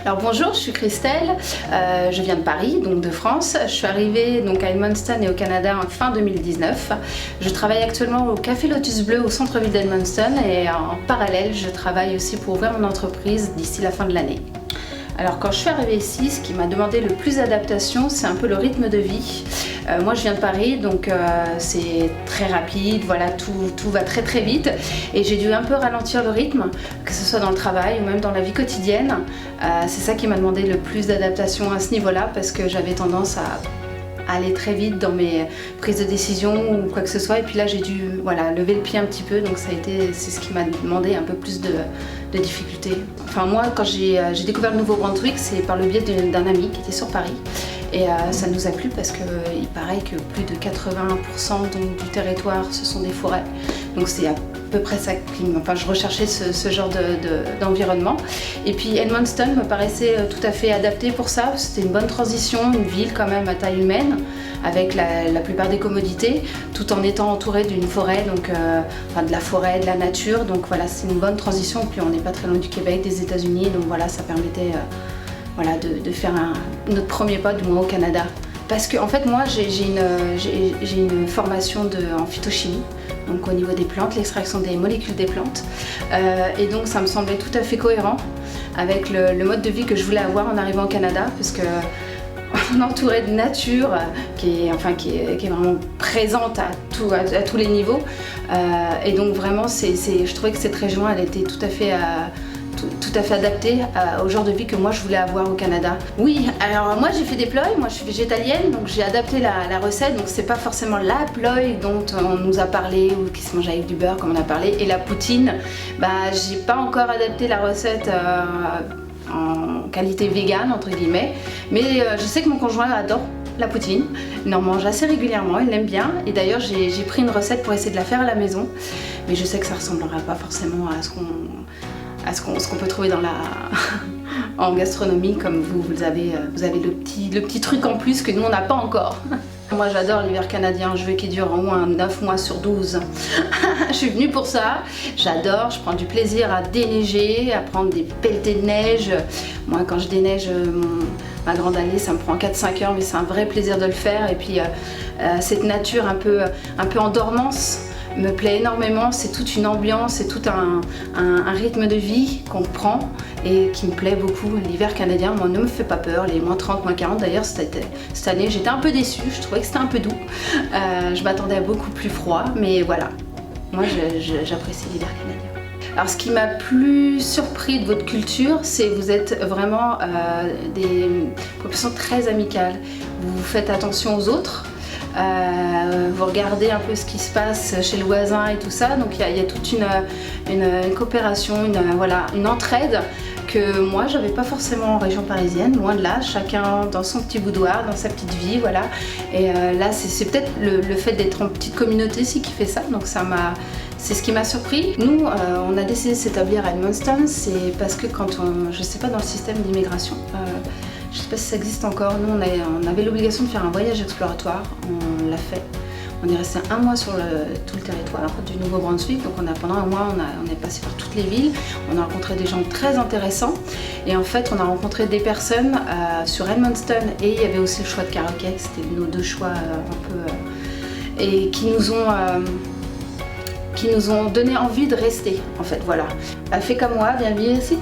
Alors bonjour, je suis Christelle, je viens de Paris, donc de France. Je suis arrivée donc à Edmundston et au Canada en fin 2019. Je travaille actuellement au Café Lotus Bleu au centre-ville d'Edmundston et en parallèle, je travaille aussi pour ouvrir mon entreprise d'ici la fin de l'année. Alors quand je suis arrivée ici, ce qui m'a demandé le plus d'adaptation, c'est un peu le rythme de vie. Moi je viens de Paris, donc c'est très rapide, voilà, tout va très très vite. Et j'ai dû un peu ralentir le rythme, que ce soit dans le travail ou même dans la vie quotidienne. C'est ça qui m'a demandé le plus d'adaptation à ce niveau-là, parce que j'avais tendance à aller très vite dans mes prises de décision ou quoi que ce soit. Et puis là j'ai dû lever le pied un petit peu, donc c'est ce qui m'a demandé un peu plus de difficultés. Enfin moi quand j'ai découvert le Nouveau-Brunswick, c'est par le biais d'un ami qui était sur Paris. Et ça nous a plu parce qu'il paraît que plus de 80% du territoire ce sont des forêts. Donc c'est à peu près ça je recherchais ce genre d'environnement. Et puis Edmundston me paraissait tout à fait adapté pour ça. C'était une bonne transition, une ville quand même à taille humaine, avec la plupart des commodités, tout en étant entouré d'une forêt, donc de la forêt, de la nature. Donc voilà, c'est une bonne transition. Puis on n'est pas très loin du Québec, des États-Unis, donc voilà, ça permettait de faire notre premier pas, du moins au Canada. Parce que en fait moi j'ai une formation en phytochimie, donc au niveau des plantes, l'extraction des molécules des plantes, et donc ça me semblait tout à fait cohérent avec le mode de vie que je voulais avoir en arrivant au Canada, parce que on est entouré de nature qui est vraiment présente à tous les niveaux, et donc vraiment je trouvais que cette région elle était tout à fait adaptée au genre de vie que moi je voulais avoir au Canada. Oui, alors moi j'ai fait des ploys, moi je suis végétalienne, donc j'ai adapté la recette, donc c'est pas forcément la ploy dont on nous a parlé ou qui se mange avec du beurre comme on a parlé, et la poutine, j'ai pas encore adapté la recette en qualité végane entre guillemets, mais je sais que mon conjoint adore la poutine, il en mange assez régulièrement, il l'aime bien, et d'ailleurs j'ai pris une recette pour essayer de la faire à la maison, mais je sais que ça ressemblera pas forcément à ce qu'on peut trouver en gastronomie, comme vous avez le petit truc en plus que nous on n'a pas encore. Moi j'adore l'hiver canadien, je veux qu'il dure au moins 9 mois sur 12. Je suis venue pour ça, j'adore, je prends du plaisir à déneiger, à prendre des pelletées de neige. Moi quand je déneige ma grande allée, ça me prend 4-5 heures, mais c'est un vrai plaisir de le faire. Et puis cette nature un peu en dormance me plaît énormément, c'est toute une ambiance, c'est tout un rythme de vie qu'on prend et qui me plaît beaucoup. L'hiver canadien, moi, ne me fait pas peur, les moins 30, moins 40 d'ailleurs cette année j'étais un peu déçue, je trouvais que c'était un peu doux, je m'attendais à beaucoup plus froid, mais voilà, moi j'apprécie l'hiver canadien. Alors ce qui m'a plus surpris de votre culture, c'est que vous êtes vraiment des populations très amicales, vous faites attention aux autres. Vous regardez un peu ce qui se passe chez le voisin et tout ça, donc il y a toute une coopération, une entraide que moi j'avais pas forcément en région parisienne, loin de là, chacun dans son petit boudoir, dans sa petite vie, voilà. Et là c'est peut-être le fait d'être en petite communauté aussi qui fait ça, donc c'est ce qui m'a surpris. Nous, on a décidé de s'établir à Edmundston, c'est parce que je sais pas, dans le système d'immigration, je sais pas si ça existe encore, nous on avait l'obligation de faire un voyage exploratoire, on l'a fait. On est resté un mois sur tout le territoire du Nouveau-Brunswick, donc pendant un mois on est passé par toutes les villes, on a rencontré des gens très intéressants, et en fait on a rencontré des personnes sur Edmundston, et il y avait aussi le choix de Karaké, c'était nos deux choix et qui nous ont donné envie de rester en fait, voilà. Fais comme moi, viens vivre ici.